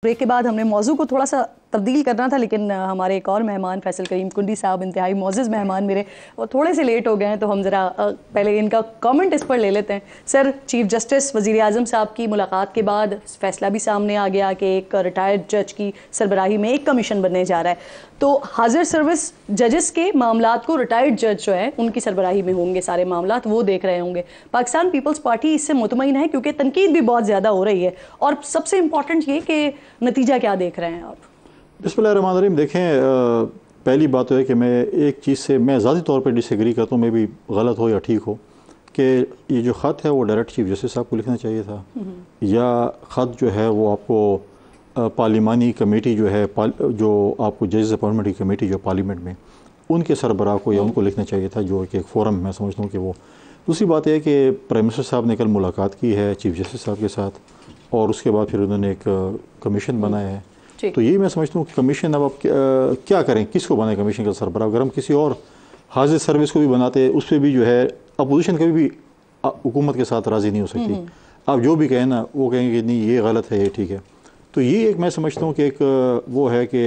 Break के बाद हमने मौजू को थोड़ा सा तब्दील करना था, लेकिन हमारे एक और मेहमान फैसल करीम कुंडी साहब, इंतहाई मोअज़्ज़ज़ मेहमान मेरे, वो थोड़े से लेट हो गए हैं, तो हम ज़रा पहले इनका कमेंट इस पर ले लेते हैं। सर, चीफ जस्टिस वज़ीर आज़म साहब की मुलाकात के बाद फैसला भी सामने आ गया कि एक रिटायर्ड जज की सरबराही में एक कमीशन बनने जा रहा है, तो हाजिर सर्विस जजेस के मामलात को रिटायर्ड जज जो है उनकी सरबराही में होंगे, सारे मामलात वो देख रहे होंगे। पाकिस्तान पीपल्स पार्टी इससे मुतमईन है क्योंकि तनकीद भी बहुत ज़्यादा हो रही है, और सबसे इम्पॉर्टेंट ये कि नतीजा क्या देख रहे हैं आप? बिस्मिल्लाहिर्रहमानिर्रहीम। देखें, पहली बात तो है कि मैं एक चीज़ से मैं ज़ाती तौर पर डिसएग्री करता हूँ, मैं भी गलत हो या ठीक हो, कि ये जो ख़त है वो डायरेक्ट चीफ जस्टिस साहब को लिखना चाहिए था, या ख़त जो है वो आपको पार्लिमानी कमेटी जो है जो आपको जजेस अपॉइंटमेंट की कमेटी जो पार्लियामेंट में उनके सरबराह को या उनको लिखना चाहिए था, जो कि एक फ़ोरम मैं समझता हूँ कि वो। दूसरी बात है कि प्राइम मिनिस्टर साहब ने कल मुलाकात की है चीफ जस्टिस साहब के साथ, और उसके बाद फिर उन्होंने एक कमीशन बनाया है। तो यही मैं समझता हूँ कि कमीशन अब आप क्या करें, किसको बनाए कमीशन का सरबराह? अगर हम किसी और हाजिर सर्विस को भी बनाते, उस पर भी जो है अपोजिशन कभी भी हुकूमत के साथ राज़ी नहीं हो सकती। आप जो भी कहें ना, वो कहेंगे कि नहीं ये गलत है, ये ठीक है। तो ये एक मैं समझता हूँ कि एक वो है कि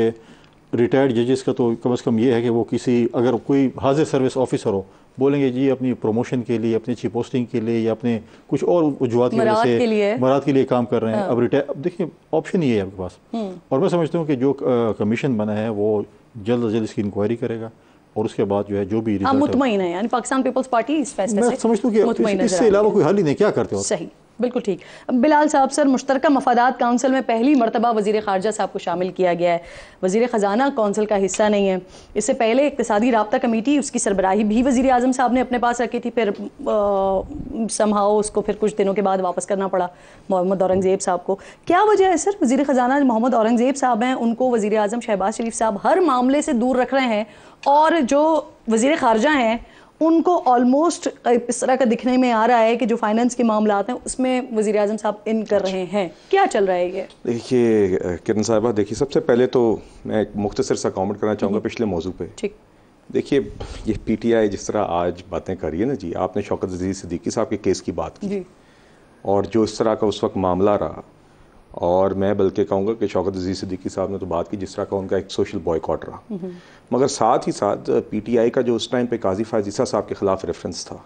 रिटायर्ड जजेस का तो कम से कम ये है कि वो किसी अगर कोई हाजिर सर्विस ऑफिसर हो, बोलेंगे जी अपनी प्रमोशन के लिए, अपनी अच्छी पोस्टिंग के लिए, या अपने कुछ और वजूहत की वजह से मराद के लिए काम कर रहे हैं। अब देखिए ऑप्शन ही है आपके पास, और मैं समझता हूँ कि जो कमीशन बना है वो जल्द अज जल्द इसकी इंक्वायरी करेगा, और उसके बाद जो है जो भी रिजल्ट मुतमईन है, यानी पाकिस्तान पीपल्स पार्टी इस फैसले से मैं समझता हूँ कि इससे अलावा कोई हल ही नहीं। क्या करते हो? सही, बिल्कुल ठीक। बिलाल साहब, सर, मुश्तरका मफादात काउंसिल में पहली मरतबा वज़ीर ख़ारजा साहब को शामिल किया गया है। वज़ीर ख़जाना काउंसिल का हिस्सा नहीं है। इससे पहले इक़्तिसादी राब्ता कमेटी, उसकी सरबराही भी वज़ीर आज़म साहब ने अपने पास रखी थी, फिर समहाओ उसको फिर कुछ दिनों के बाद वापस करना पड़ा मोहम्मद औरंगज़ेब साहब को। क्या वजह है सर? वज़ीर ख़जाना मोहम्मद औरंगज़ेब साहब हैं, उनको वज़ीर आज़म शहबाज शरीफ साहब हर मामले से दूर रख रहे हैं, और जो वज़ीर ख़ारजा हैं उनको ऑलमोस्ट इस तरह का दिखने में आ रहा है कि जो फाइनेंस के मामलात हैं उसमें वज़ीर आज़म साहब इन कर रहे हैं। क्या चल रहा है ये? देखिए किरण साहिबा, देखिए सबसे पहले तो मैं एक मुख्तसर सा कमेंट करना चाहूँगा पिछले मौजू पे। ठीक, देखिए ये PTI जिस तरह आज बातें कर रही है ना जी, आपने शौकत अजीज़ सिद्दीकी साहब के केस की बात की, और जो इस तरह का उस वक्त मामला रहा, और मैं बल्कि कहूँगा कि शौकत अजीज़ सिद्दीकी साहब ने तो बात की जिस तरह का उनका एक सोशल बॉयकॉट रहा, मगर साथ ही साथ PTI का जो उस टाइम पे काजी फ़ायज़ ईसा साहब के ख़िलाफ़ रेफरेंस था,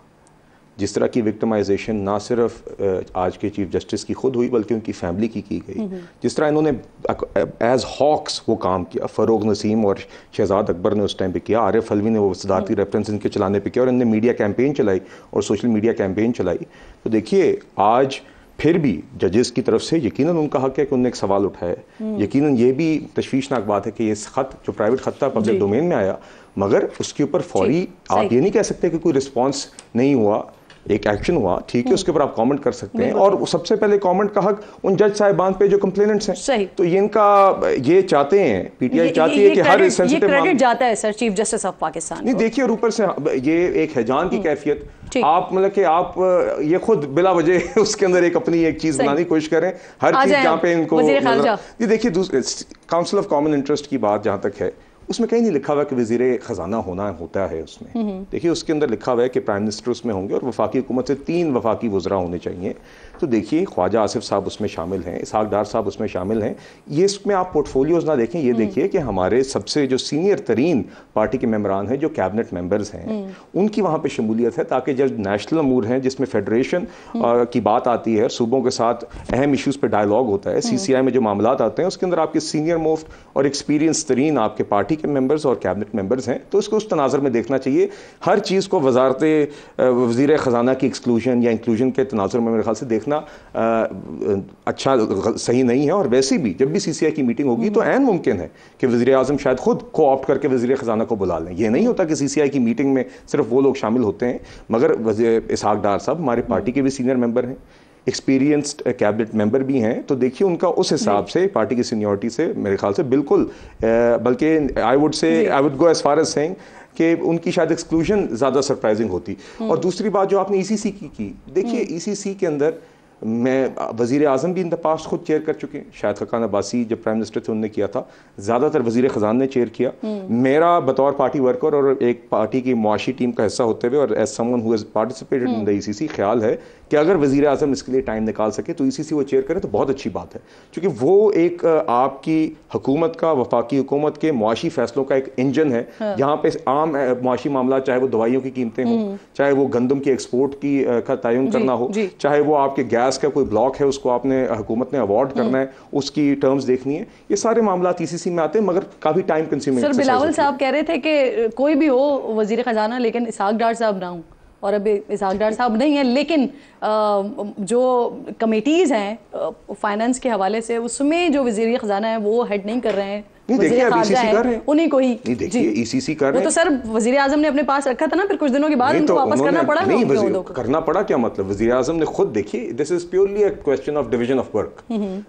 जिस तरह की विक्टिमाइजेशन ना सिर्फ आज के चीफ जस्टिस की खुद हुई बल्कि उनकी फैमिली की गई, जिस तरह इन्होंने एज हॉक्स वो काम किया, फ़रोग नसीम और शहजाद अकबर ने उस टाइम पे किया, आरिफ अलवी ने वो सदारती रेफरेंस इनके चलाने पे किया, और इन्होंने मीडिया कैंपेन चलाई और सोशल मीडिया कैंपेन चलाई। तो देखिए आज फिर भी जजेस की तरफ से यकीनन उनका हक है कि उन्होंने एक सवाल उठाया, यकीनन ये भी तशवीशनाक बात है कि ये खत जो प्राइवेट खत था पब्लिक डोमेन में आया, मगर उसके ऊपर फौरी आप ये नहीं कह सकते कि कोई रिस्पॉन्स नहीं हुआ, एक एक्शन हुआ, ठीक है, उसके ऊपर आप कमेंट कर सकते हैं। और सबसे पहले कमेंट का हक उन जज साहिबान पे जो कंप्लेनेंट्स हैं, तो ये इनका ये चाहते हैं, PTI चाहती है कि हर सेंसिटिव क्रेडिट जाता है sir chief justice of Pakistan. नहीं देखिए, और ऊपर से ये एक हैजान की कैफियत, आप मतलब कि आप ये खुद बिला वजह उसके अंदर एक अपनी एक चीज बनाने की कोशिश करें, हर चीज जहाँ पे इनको ये देखिए काउंसिल ऑफ कॉमन इंटरेस्ट की बात जहाँ तक है, उसमें कहीं नहीं लिखा हुआ कि वज़ीर ख़जाना होता है उसमें। देखिए उसके अंदर लिखा हुआ है कि प्राइम मिनिस्टर उसमें होंगे और वफाकी हुकूमत से 3 वफाकी वज़रा होने चाहिए। तो देखिए ख्वाजा आसिफ साहब उसमें शामिल हैं, इसहाक डार साहब उसमें शामिल हैं। ये इसमें आप पोर्टफोलियोज़ ना देखें, ये देखिए कि हमारे सबसे जो सीनियर तरीन पार्टी के मेम्बरान हैं, जो कैबिनेट मेम्बर्स हैं, उनकी वहाँ पर शमूलियत है, ताकि जब नेशनल अमूर हैं जिसमें फेडरेशन की बात आती है, सूबों के साथ अहम इशूज़ पर डायलॉग होता है, CCI में जो मामला आते हैं उसके अंदर आपके सीनियर मोस्ट और एक्सपीरियंस तरीन आपके पार्टी के मेंबर्स और कैबिनेट मेंबर्स हैं, तो उसको उस तनाज़र में देखना चाहिए। हर चीज़ को वज़ीर ख़जाना की एक्सक्लूजन या इंक्लूजन के तनाज़ुर में मेरे ख्याल से देखना अच्छा सही नहीं है। और वैसे भी जब भी CCI की मीटिंग होगी तो ऐन मुमकिन है कि वज़ीर आज़म शायद खुद को ऑप्ट करके वज़ीर ख़जाना को बुला लें। ये नहीं होता कि CCI की मीटिंग में सिर्फ वो लोग शामिल होते हैं, मगर इसहाक डार साहब हमारे पार्टी के भी सीनियर मेंबर हैं, एक्सपीरियंस्ड कैबिनेट मेंबर भी हैं, तो देखिए उनका उस हिसाब से पार्टी की सीनियरिटी से मेरे ख्याल से बिल्कुल, बल्कि I would go as far as saying कि उनकी शायद एक्सक्लूजन ज़्यादा सरप्राइजिंग होती। और दूसरी बात जो आपने ECC की देखिए ECC के अंदर मैं वज़ीर आज़म भी इन द पास्ट खुद चेयर कर चुके हैं, शाहिद खकान अब्बासी जब प्राइम मिनिस्टर थे उन्होंने किया था, ज़्यादातर वज़ीर ख़जाना ने चेयर किया। मेरा बतौर पार्टी वर्कर और एक पार्टी की मुआशी टीम का हिस्सा होते हुए और as someone who has participated in the ECC ख्याल है कि अगर वज़ीर आज़म इसके लिए टाइम निकाल सके तो ईसीसी वो चेयर करें तो बहुत अच्छी बात है, क्योंकि वो एक आपकी हुकूमत का, वफाकी हुकूमत के मुआशी फैसलों का एक इंजन है, जहाँ पे आम मुआशी मामला, चाहे वो दवाइयों की कीमतें हों, चाहे वो गंदम की एक्सपोर्ट की का तयन करना हो, चाहे वो आपके गैस का कोई ब्लॉक है उसको आपने हुकूमत ने अवॉर्ड करना है, उसकी टर्म्स देखनी है, ये सारे मामला ईसीसी में आते हैं, मगर काफ़ी टाइम कंज्यूमिंग। सर बिलावल साहब कह रहे थे कि कोई भी हो वज़ीर ख़जाना, लेकिन इसहाक डार साहब ना हूँ, और अभी इसहाक डार साहब नहीं है, लेकिन जो कमेटीज़ हैं फाइनेंस के हवाले से, उसमें जो वज़ीर ख़जाना है वो हेड नहीं कर रहे हैं, देखिए ईसीसी कर रहे हैं, उन्हीं को ही। नहीं देखिए ईसीसी कर रहे हैं, वो तो सर वज़ीर आज़म ने अपने पास रखा था ना, फिर कुछ दिनों के बाद उनको वापस करना पड़ा। नहीं करना पड़ा क्या मतलब, वज़ीर आज़म ने खुद, देखिए this is purely a question of division of work.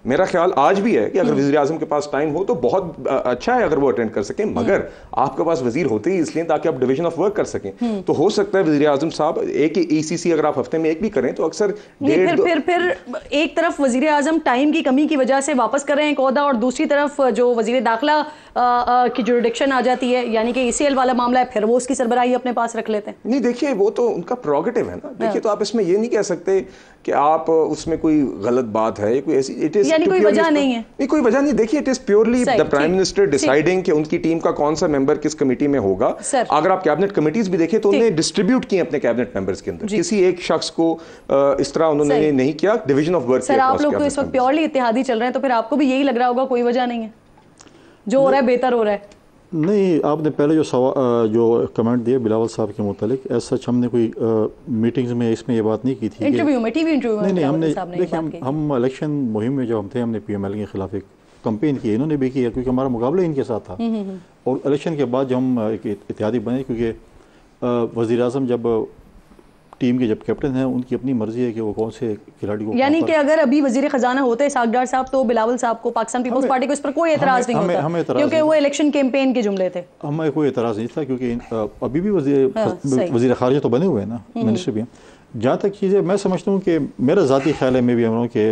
मेरा ख्याल आज भी है कि अगर वज़ीर आज़म के पास टाइम हो तो बहुत अच्छा है अगर वो अटेंड कर सकें, मगर आपके पास वज़ीर होते ही इसलिए ताकि आप डिवीजन ऑफ वर्क कर सकें। तो हो सकता है वज़ीर आज़म साहब एक ईसीसी अगर आप हफ्ते में एक भी करें तो अक्सर फिर एक तरफ वज़ीर आज़म टाइम की कमी की वजह से वापस कर रहे हैं ओहदा, और दूसरी तरफ जो वज़ीर दाखिला की जुरिडिक्शन आ जाती है, यानी कि ईसीएल वाला मामला है, फिर वो उसकी सरबराही अपने पास रख लेते हैं। नहीं देखिए वो तो उनका प्रोगेटिव है ना, देखिए तो आप इसमें ये नहीं कह सकते कि आप उसमें कोई गलत बात है, कोई ऐसी इट इज यानी कोई वजह नहीं है। नहीं कोई वजह नहीं, देखिए it is purely the prime minister deciding कि उनकी टीम का कौन सा मेंबर किस कमेटी में होगा। अगर आप कैबिनेट कमीटीज भी देखें तो उन्हें डिस्ट्रीब्यूट किए अपने कैबिनेट मेंबर्स के अंदर, किसी एक शख्स को इस तरह उन्होंने नहीं किया, डिवीजन ऑफ वर्क। सर आप लोग तो इस वक्त प्योरली इत्तेहादी चल रहे हैं, तो फिर आपको भी यही लग रहा होगा कोई वजह नहीं है, जो हो रहा है बेहतर हो रहा है। नहीं, आपने पहले जो कमेंट दिए बिलावल साहब के मुतालिक, एज सच हमने कोई मीटिंग्स में इसमें ये बात नहीं की थी, इंटरव्यू में, टीवी इंटरव्यू में। नहीं हमने देखिए हम इलेक्शन मुहिम में जब हम थे, हमने पीएमएल के खिलाफ एक कंपेन की, इन्होंने भी किया क्योंकि हमारा मुकाबला इनके साथ था। और इलेक्शन के बाद जब हम एक इत्तेहादी बने, क्योंकि वज़ीर आज़म जब टीम के जब कैप्टन हैं उनकी अपनी मर्जी है कि वो कौन से खिलाड़ी को, यानी कि अगर अभी वज़ीर ख़जाना होते इसहाक डार साहब तो बिलावल साहब को, पाकिस्तान पीपल्स पार्टी को इस पर कोई एतराज़ नहीं होता, क्योंकि वो इलेक्शन कैंपेन के जुमले थे। हमें कोई एतराज़ नहीं था, क्योंकि अभी भी वज़ीर ख़ारिजा तो बने हुए हैं ना, मिनिस्टर भी हैं। जहाँ तक चीज़ें मैं समझता हूँ कि मेरा ज़ाती ख्याल है, मैं भी हम कि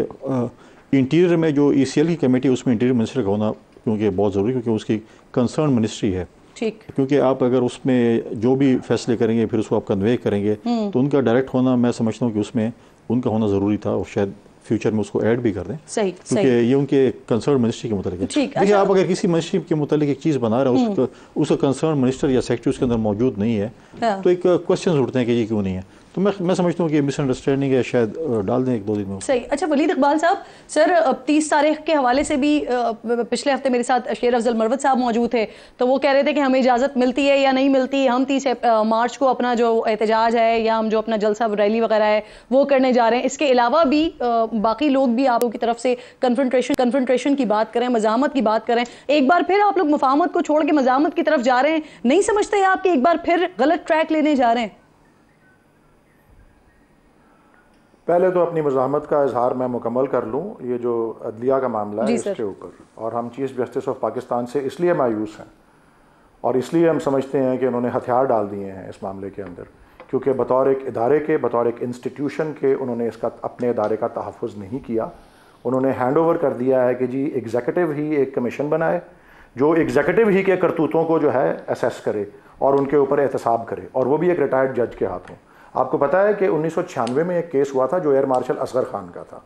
इंटीरियर में जो ECL की कमेटी, उसमें इंटीरियर मिनिस्टर का होना क्योंकि बहुत ज़रूरी, क्योंकि उसकी कंसर्न मिनिस्ट्री है। ठीक, क्योंकि आप अगर उसमें जो भी फैसले करेंगे फिर उसको आप कन्वे करेंगे, तो उनका डायरेक्ट होना मैं समझता हूँ कि उसमें उनका होना ज़रूरी था, और शायद फ्यूचर में उसको ऐड भी कर दें। सही, क्योंकि ये उनके कंसर्न मिनिस्ट्री के मुतालिक है। देखिए आप अगर किसी मिनिस्ट्री के मुतालिक एक चीज़ बना रहे हो, उसका कंसर्न मिनिस्टर या सेक्रेटरी उसके अंदर मौजूद नहीं है, तो एक क्वेश्चन उठते हैं कि ये क्यों नहीं है। तो मैं समझता हूँ कि मिसअंडरस्टैंडिंग है, शायद डाल दें 1-2 दिन में। सही। अच्छा वलीद इकबाल साहब, सर 30 तारीख के हवाले से भी पिछले हफ्ते मेरे साथ शेर अफजल मरवत साहब मौजूद थे, तो वो कह रहे थे कि हमें इजाज़त मिलती है या नहीं मिलती, हम 30 मार्च को अपना जो एहतजाज है या हम जो अपना जलसा रैली वगैरह है वो करने जा रहे हैं। इसके अलावा भी बाकी लोग भी आप लोगों की तरफ से कन्फ्रंटेशन की बात करें, मज़ामत की बात करें, एक बार फिर आप लोग मुफाहमत को छोड़ के मज़ामत की तरफ जा रहे हैं। नहीं समझते आप कि एक बार फिर गलत ट्रैक लेने जा रहे हैं? पहले तो अपनी मज़ाहमत का इजहार मैं मुकम्मल कर लूँ, ये जो अदलिया का मामला है इसके ऊपर, और हम चीफ जस्टिस ऑफ पाकिस्तान से इसलिए मायूस हैं और इसलिए हम समझते हैं कि उन्होंने हथियार डाल दिए हैं इस मामले के अंदर, क्योंकि बतौर एक इदारे के, बतौर एक इंस्टीट्यूशन के उन्होंने इसका अपने इदारे का तहफ़्फ़ुज़ नहीं किया। उन्होंने हैंड ओवर कर दिया है कि जी एग्जीक्यूटिव ही एक कमीशन बनाए जो एग्जीक्यूटिव ही के करतूतों को जो है असेस करे और उनके ऊपर एहतसाब करे, और वो भी एक रिटायर्ड जज के हाथों। आपको पता है कि 1996 में एक केस हुआ था जो एयर मार्शल असगर खान का था,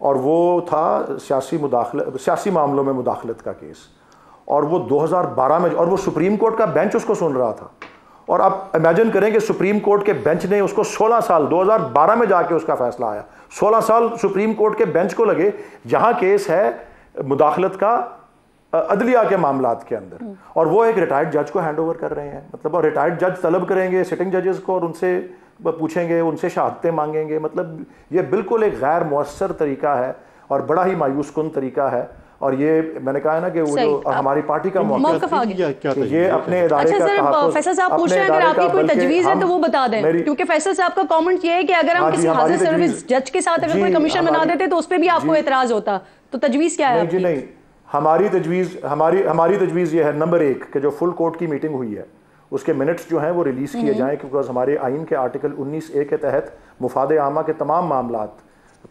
और वो था सियासी मामलों में मुदाखलत का केस, और वो 2012 में, और वो सुप्रीम कोर्ट का बेंच उसको सुन रहा था। और आप इमेजिन करें कि सुप्रीम कोर्ट के बेंच ने उसको 16 साल 2012 में जाके उसका फैसला आया, 16 साल सुप्रीम कोर्ट के बेंच को लगे, जहां केस है मुदाखलत का अदलिया के मामलात के अंदर, और वो एक रिटायर्ड जज को हैंड ओवर कर रहे हैं। मतलब और रिटायर्ड जज तलब करेंगे सिटिंग जजेस को और उनसे पूछेंगे, उनसे शहादतें मांगेंगे। मतलब ये बिल्कुल एक गैर मुअस्सर तरीका है और बड़ा ही मायूस कुन तरीका है। और ये मैंने कहा है ना कि वो जो हमारी पार्टी का मौक़िफ़ ये अपने इदारे का तहफ़्फ़ुज़। फैसल साहब पूछ रहे हैं अगर आपकी कोई तजवीज़ है तो वो बता दें, क्योंकि फैसल साहब का कमेंट ये है कि अगर हम किसी हाज़िर सर्विस जज के साथ अगर कोई कमीशन बना देते तो उस पर भी आपको एतराज़ होता, तो तजवीज़ क्या है? जी नहीं, हमारी तजवीज़ ये है, नंबर 1 कि जो फुल कोर्ट की मीटिंग हुई है उसके मिनट्स जो हैं वो रिलीज़ किए जाएँ, क्योंकि हमारे आइन के आर्टिकल 19A के तहत मुफाद आमा के तमाम मामलात,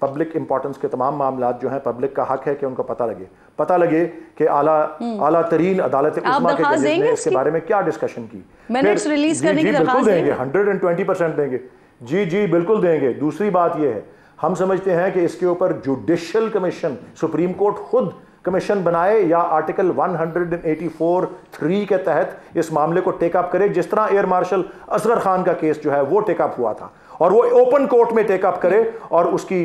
पब्लिक इंपॉर्टेंस के तमाम मामलात जो हैं, पब्लिक का हक है कि उनको पता लगे कि आला तरीन अदालत उस्मा के जजेस ने इसके बारे में क्या डिस्कशन की। मिनट्स रिलीज करने की दरख्वास्त देंगे, 120% देंगे, जी जी बिल्कुल देंगे। दूसरी बात यह है, हम समझते हैं कि इसके ऊपर जुडिशियल कमीशन, सुप्रीम कोर्ट खुद कमीशन बनाए या आर्टिकल 184(3) के तहत इस मामले को टेकअप करे, जिस तरह एयर मार्शल असगर खान का केस जो है वो टेकअप हुआ था, और वो ओपन कोर्ट में टेकअप करे और उसकी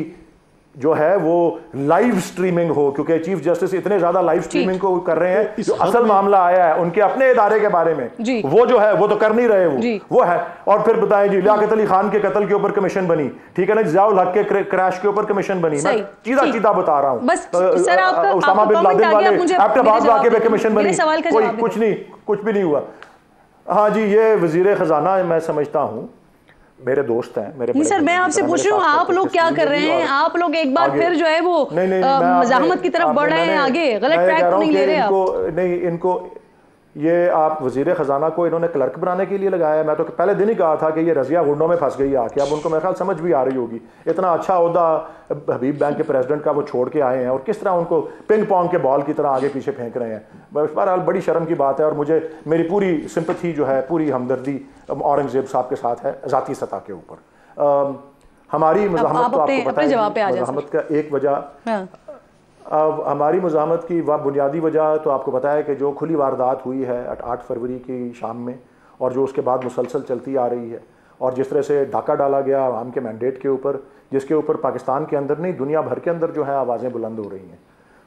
जो है वो लाइव स्ट्रीमिंग हो, क्योंकि चीफ जस्टिस इतने ज्यादा लाइव स्ट्रीमिंग को कर रहे हैं। जो असल मामला आया है उनके अपने इदारे के बारे में, वो जो है वो तो कर नहीं रहे, वो है। और फिर बताएं जी, लियाकत अली खान के कत्ल के ऊपर कमीशन बनी, ठीक है ना, जियाउल हक के क्रैश के ऊपर कमीशन बनी, मैं सीधा सीधा बता रहा हूं। उसामा बिन लादेन वाले एबटाबाद वाकये पे कमीशन बनी, कोई कुछ भी नहीं हुआ। हाँ जी, ये वजीर खजाना मैं समझता हूं, मेरे दोस्त हैं, मेरे नहीं सर, मैं आपसे पूछ रही हूँ आप लोग क्या कर रहे हैं? आप लोग एक बार फिर जो है वो मज़ाहमत की तरफ बढ़ रहे हैं आगे, गलत ट्रैक तो नहीं ले रहे आप? नहीं, इनको ये आप वजीर खजाना को इन्होंने क्लर्क बनाने के लिए लगाया। मैं तो पहले दिन ही कहा था कि ये रजिया गुंडों में फंस गई आके। अब उनको मेरे ख्याल समझ भी आ रही होगी, इतना अच्छा ओहदा हबीब बैंक के प्रेसिडेंट का वो छोड़ के आए हैं और किस तरह उनको पिंग पोंग के बॉल की तरह आगे पीछे फेंक रहे हैं। बहरहाल बड़ी शर्म की बात है, और मुझे मेरी पूरी सिंपैथी जो है, पूरी हमदर्दी औरंगजेब साहब के साथ है ज़ाती सतह के ऊपर। हमारी मुज़ाहमत तो आपको पता है, मुज़ाहमत का एक वजह, अब हमारी मुज़ाहमत की बुनियादी वजह तो आपको पता है कि जो खुली वारदात हुई है 8 फरवरी की शाम में, और जो उसके बाद मुसलसल चलती आ रही है, और जिस तरह से डाका डाला गया आवाम के मैंडेट के ऊपर, जिसके ऊपर पाकिस्तान के अंदर नहीं दुनिया भर के अंदर जो है आवाज़ें बुलंद हो रही हैं,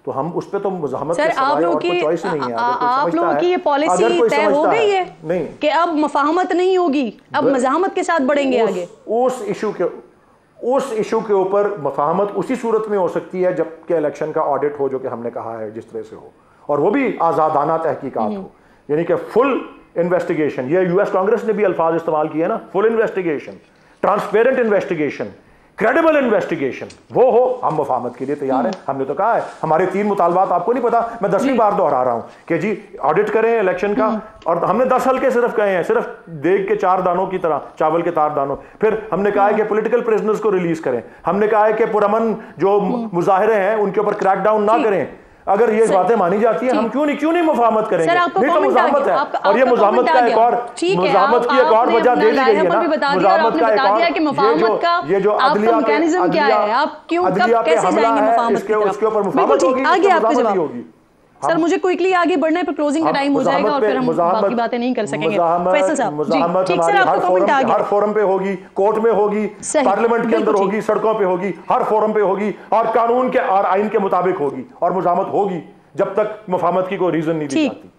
तो हम उस पर तो मुज़ाहमत के सिवाय और कोई चॉइस ही नहीं है। आप लोगों की ये पॉलिसी तय हो गई है नहीं कि अब मुफाहमत नहीं होगी, अब मज़ाहमत के साथ बढ़ेंगे आगे? उस इशू के ऊपर मुफाहमत उसी सूरत में हो सकती है जबकि इलेक्शन का ऑडिट हो, जो कि हमने कहा है जिस तरह से हो, और वो भी आज़ादाना तहकीकात हो, यानी कि फुल इन्वेस्टिगेशन। ये यूएस कांग्रेस ने भी अल्फाज इस्तेमाल किए ना, full investigation, transparent investigation, credible investigation, वो हो। हम मुफाहमत के लिए तैयार हैं। हमने तो कहा है, हमारे 3 मुतालबात आपको नहीं पता, मैं 10वीं बार दोहरा रहा हूं कि जी ऑडिट करें इलेक्शन का, और हमने 10 हल्के सिर्फ कहे हैं, सिर्फ देग के 4 दानों की तरह, चावल के 4 दानों। फिर हमने कहा है कि पॉलिटिकल प्रिजनर्स को रिलीज करें, हमने कहा है कि पुरअमन जो मुजाहिरे हैं उनके ऊपर क्रैकडाउन ना करें। अगर ये बातें मानी जाती हैं, हम क्यों नहीं मुफाहमत करेंगे? नहीं तो मुज़ाहमत है, और ये मुज़ाहमत का एक और, मुज़ाहमत की एक और वजह दे दी गई है ना, मुज़ाहमत का एक और, ये जो अदलिया पे हमला है, उसके ऊपर मुफाहमत होगी। सर मुझे क्विकली आगे बढ़ना है, पर क्लोजिंग का टाइम हो जाएगा और फिर हम बाकी बातें नहीं कर सकेंगे। फैसल साहब जी, ठीक सर, आपका कमेंट आ गया। हर फोरम पे होगी, कोर्ट में होगी, पार्लियामेंट के अंदर होगी, सड़कों पे होगी, हर फोरम पे होगी, और कानून के और आइन के मुताबिक होगी, और मुज़ाहमत होगी जब तक मुफाहमत की कोई रीजन नहीं दी जाती।